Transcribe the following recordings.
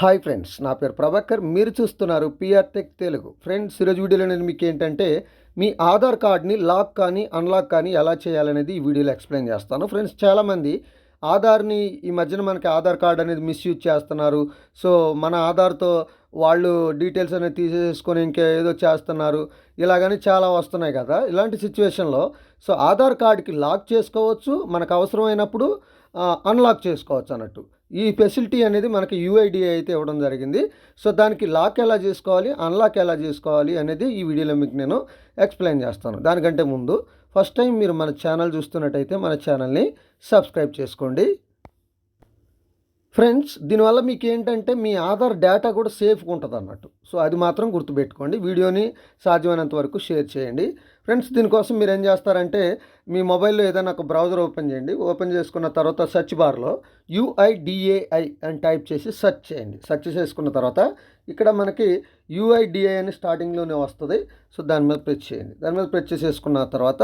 Hi friends, నా పేరు ప్రభాకర్. మీరు చూస్తున్నారు పిఆర్ టెక్ తెలుగు. ఫ్రెండ్స్, ఈరోజు వీడియోలో నేను మీకు ఏంటంటే మీ ఆధార్ కార్డ్ని లాక్ కానీ అన్లాక్ కానీ ఎలా చేయాలనేది ఈ వీడియోలో ఎక్స్ప్లెయిన్ చేస్తాను. ఫ్రెండ్స్, చాలామంది ఆధార్ని ఈ మధ్యన మనకి ఆధార్ కార్డ్ అనేది మిస్యూజ్ చేస్తున్నారు. సో మన ఆధార్తో వాళ్ళు డీటెయిల్స్ అనేది తీసేసుకొని ఇంకేదో చేస్తున్నారు. ఇలాగని చాలా వస్తున్నాయి కదా. ఇలాంటి సిచ్యువేషన్లో సో ఆధార్ కార్డ్కి లాక్ చేసుకోవచ్చు, మనకు అవసరమైనప్పుడు అన్లాక్ చేసుకోవచ్చు అన్నట్టు. ఈ ఫెసిలిటీ అనేది మనకి యూఐడిఏ అయితే ఇవ్వడం జరిగింది. సో దానికి లాక్ ఎలా చేసుకోవాలి, అన్లాక్ ఎలా చేసుకోవాలి అనేది ఈ వీడియోలో మీకు నేను ఎక్స్ప్లెయిన్ చేస్తాను. దానికంటే ముందు ఫస్ట్ టైం మీరు మన ఛానల్ చూస్తున్నట్టయితే మన ఛానల్ని సబ్స్క్రైబ్ చేసుకోండి. ఫ్రెండ్స్, దీనివల్ల మీకు ఏంటంటే మీ ఆధార్ డేటా కూడా సేఫ్గా ఉంటుంది అన్నట్టు. సో అది మాత్రం గుర్తుపెట్టుకోండి. వీడియోని సాధ్యమైనంత వరకు షేర్ చేయండి. ఫ్రెండ్స్, దీనికోసం మీరు ఏం చేస్తారంటే మీ మొబైల్లో ఏదైనా ఒక బ్రౌజర్ ఓపెన్ చేయండి. ఓపెన్ చేసుకున్న తర్వాత సెర్చ్ బార్లో UIDAI అని టైప్ చేసి సెర్చ్ చేయండి. సెర్చ్ చేసుకున్న తర్వాత ఇక్కడ మనకి UIDAI అని స్టార్టింగ్లోనే వస్తుంది. సో దాని మీద ప్రెస్ చేయండి. దాని మీద ప్రెస్ చేసేసుకున్న తర్వాత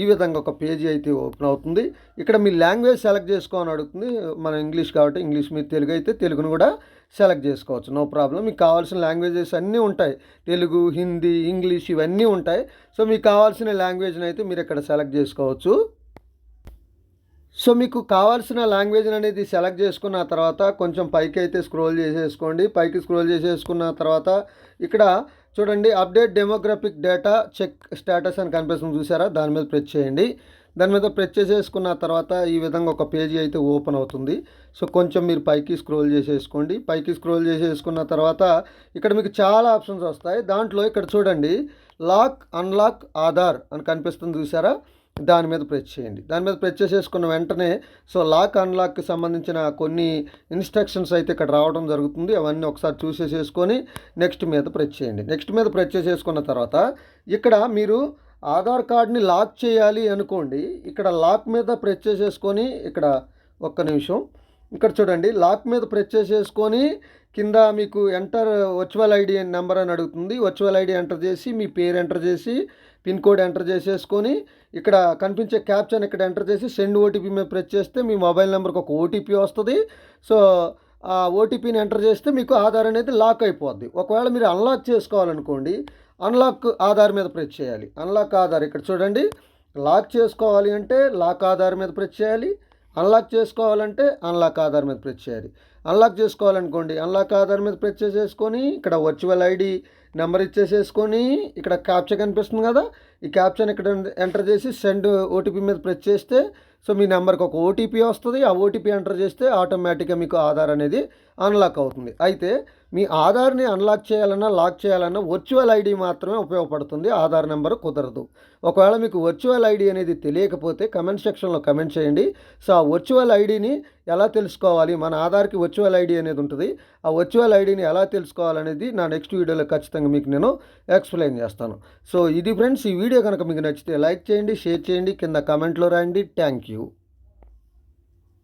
ఈ విధంగా ఒక పేజీ అయితే ఓపెన్ అవుతుంది. ఇక్కడ మీ లాంగ్వేజ్ సెలెక్ట్ చేసుకోవాలని అడుగుతుంది. మన ఇంగ్లీష్ కాబట్టి ఇంగ్లీష్, మీరు తెలుగు అయితే తెలుగును కూడా సెలెక్ట్ చేసుకోవచ్చు, నో ప్రాబ్లం. మీకు కావాల్సిన లాంగ్వేజెస్ అన్నీ ఉంటాయి. తెలుగు, హిందీ, ఇంగ్లీష్ ఇవన్నీ ఉంటాయి. సో మీకు కావాల్సిన లాంగ్వేజ్ని అయితే మీరు ఇక్కడ సెలెక్ట్ చేసుకోవచ్చు. సో మీకు కావాల్సిన లాంగ్వేజ్ అనేది సెలెక్ట్ చేసుకున్న తర్వాత కొంచెం పైకి అయితే స్క్రోల్ చేసేసుకోండి. పైకి స్క్రోల్ చేసేసుకున్న తర్వాత ఇక్కడ చూడండి, update demographic data check status అని కనిపిస్తుంది, చూసారా? దాని మీద ప్రెస్ చేయండి. దాని మీద ప్రెస్ చేసేసుకున్న తర్వాత ఈ విధంగా ఒక పేజీ అయితే ఓపెన్ అవుతుంది. సో కొంచెం మీరు పైకి స్క్రోల్ చేసేసుకోండి. పైకి స్క్రోల్ చేసేసుకున్న తర్వాత ఇక్కడ మీకు చాలా ఆప్షన్స్ వస్తాయి. దాంట్లో ఇక్కడ చూడండి, లాక్ అన్లాక్ ఆధార్ అని కనిపిస్తుంది, చూసారా? దాని మీద ప్రెస్ చేయండి. దాని మీద ప్రెస్ చేసేసుకున్న వెంటనే సో లాక్ అన్లాక్కి సంబంధించిన కొన్ని ఇన్స్ట్రక్షన్స్ అయితే ఇక్కడ రావడం జరుగుతుంది. అవన్నీ ఒకసారి చూసేసేసుకొని నెక్స్ట్ మీద ప్రెస్ చేయండి. నెక్స్ట్ మీద ప్రెస్ చేసేసుకున్న తర్వాత ఇక్కడ మీరు ఆధార్ కార్డ్ని లాక్ చేయాలి అనుకోండి. ఇక్కడ లాక్ మీద ప్రెస్ చేసేసుకొని ఇక్కడ ఒక్క నిమిషం, ఇక్కడ చూడండి, లాక్ మీద ప్రెస్ చేసేసుకొని కింద మీకు ఎంటర్ వర్చువల్ ఐడి నెంబర్ అని అడుగుతుంది. వర్చువల్ ఐడి ఎంటర్ చేసి మీ పేరు ఎంటర్ చేసి పిన్ కోడ్ ఎంటర్ చేసేసుకొని ఇక్కడ కనిపించే క్యాప్చర్ ఇక్కడ ఎంటర్ చేసి సెండ్ ఓటీపీ మీద ప్రెస్ చేస్తే మీ మొబైల్ నెంబర్కి ఒక ఓటీపీ వస్తుంది. సో ఆ ఓటీపీని ఎంటర్ చేస్తే మీకు ఆధార్ అనేది లాక్ అయిపోద్ది. ఒకవేళ మీరు అన్లాక్ చేసుకోవాలనుకోండి, అన్లాక్ ఆధార్ మీద ప్రెస్ చేయాలి. అన్లాక్ ఆధార్ ఇక్కడ చూడండి, లాక్ చేసుకోవాలి అంటే లాక్ ఆధార్ మీద ప్రెస్ చేయాలి. అన్లాక్ చేసుకోవాలంటే అన్లాక్ ఆధార్ మీద ప్రెస్ చేయాలి. అన్లాక్ చేసుకోవాలనుకోండి, అన్లాక్ ఆధార్ మీద ప్రెస్ చేసేసుకొని ఇక్కడ వర్చువల్ ఐడి నెంబర్ ఇచ్చేసేసుకొని ఇక్కడ క్యాప్చర్ కనిపిస్తుంది కదా, ఈ క్యాప్చర్ ఇక్కడ ఎంటర్ చేసి సెండ్ ఓటీపీ మీద ప్రెస్ చేస్తే సో మీ నెంబర్కి ఒక ఓటీపీ వస్తుంది. ఆ ఓటీపీ ఎంటర్ చేస్తే ఆటోమేటిక్గా మీకు ఆధార్ అనేది అన్లాక్ అవుతుంది. అయితే మీ ఆధార్ని అన్లాక్ చేయాలన్నా లాక్ చేయాలన్నా వర్చువల్ ఐడి మాత్రమే ఉపయోగపడుతుంది, ఆధార్ నెంబర్ కుదరదు. ఒకవేళ మీకు వర్చువల్ ఐడి అనేది తెలియకపోతే కమెంట్ సెక్షన్లో కమెంట్ చేయండి. సో ఆ వర్చువల్ ఐడిని ఎలా తెలుసుకోవాలి, మన ఆధార్కి వర్చువల్ ఐడి అనేది ఉంటుంది, ఆ వర్చువల్ ఐడిని ఎలా తెలుసుకోవాలనేది నా నెక్స్ట్ వీడియోలో ఖచ్చితంగా మీకు నేను ఎక్స్ప్లెయిన్ చేస్తాను. సో ఇది ఫ్రెండ్స్, ఈ వీడియో కనుక మీకు నచ్చితే లైక్ చేయండి, షేర్ చేయండి, కింద కమెంట్లో రాయండి. Thank you.